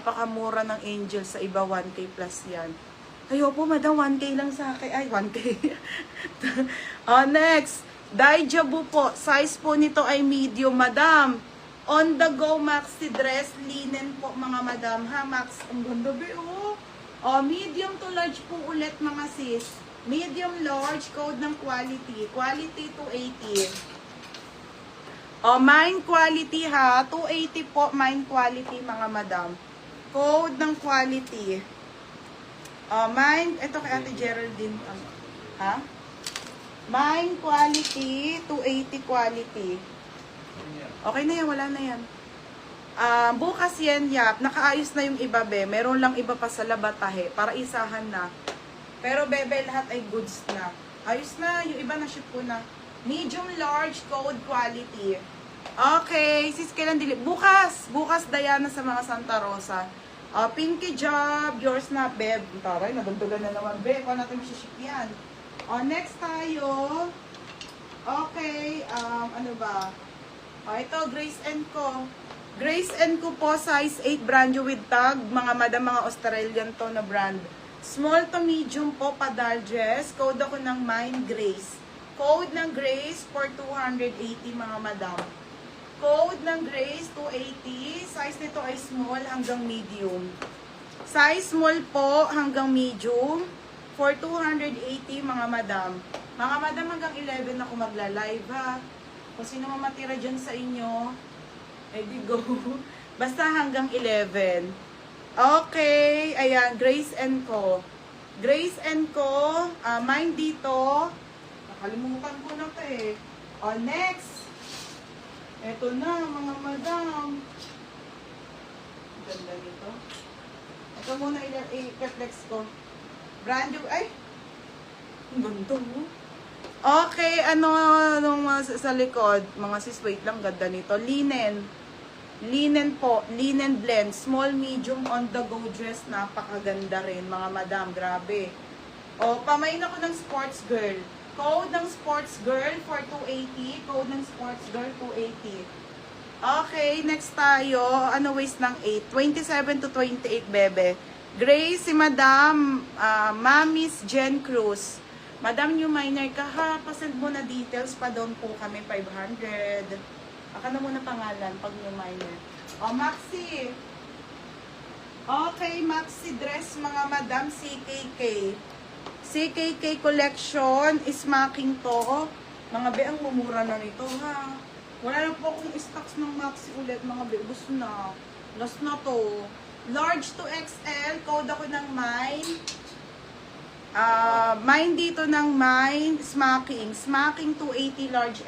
napakamura ng Angel sa iba, 1K plus yan. Ayo po, madam, 1K lang sa akin. Ay, 1K. Next, Daijabu po. Size po nito ay medium, madam. On the go maxi dress, linen po mga madam. Ha, max. Ang ganda ba, oh. Medium to large po ulit mga sis. Medium large, code ng quality. Quality 280. Mine quality ha. 280 po, mine quality mga madam. Code ng quality. Mine, ito kay Ate Geraldine. Ha? Mine quality, 280 quality. Okay na yan, wala na yan. Bukas yan, yap. Nakaayos na yung iba, be. Meron lang iba pa sa labatahe para isahan na. Pero, bebe, lahat ay goods na. Ayos na, yung iba na ship ko na. Medium large, code quality. Okay, sis, kailan dili? Bukas, Diana sa mga Santa Rosa. Pinky job, yours na, beb. Taray, nadagdagan na naman, beb. Kung natin masiship yan. Next tayo. Okay, ano ba? Ito, Grace & Co. Grace & Co po, size 8, brand new with tag. Mga madam, mga Australian to na brand. Small to medium po, padal dress. Code ako ng mine, Grace. Code ng Grace for 280, mga madam. Code ng Grace, 280. Size nito ay small hanggang medium. Size small po hanggang medium for 280, mga madam. Mga madam, hanggang 11 ako magla-live, ha. Kung sino mamatira dyan sa inyo, di go. Basta hanggang 11. Okay, ayan, Grace & Co. Grace & Co, mine dito. Nakalimutan ko na ito eh. Next. Eto na, mga madam. Ganda nito. Ito muna i-reflex ko. Brand new, ay! Ang ganda mo. Okay, nung sa likod, mga sis, wait lang, ganda nito. Linen. Linen po, linen blend. Small, medium, on the go dress. Napakaganda rin, mga madam. Grabe. Pamain ako ng sports girl. Code ng sports girl for 280. Code ng sports girl, 280. Okay, next tayo. Waist ng 8? 27 to 28, bebe. Grace, si Madam, Mamis Jen Cruz. Madam, new minor ka ha. Pasend mo na details pa doon po kami, 500. Aka na muna pangalan pag new minor. Maxi. Okay, Maxi dress, mga madam, CKK. CKK collection is smacking to. Mga be, ang mumura na nito, ha. Wala na po akong stocks ng Maxi ulit, mga be. Gusto na. Last na to. Large to XL. Code ako ng mine. Mine dito ng mine. Smacking. Smacking 280 large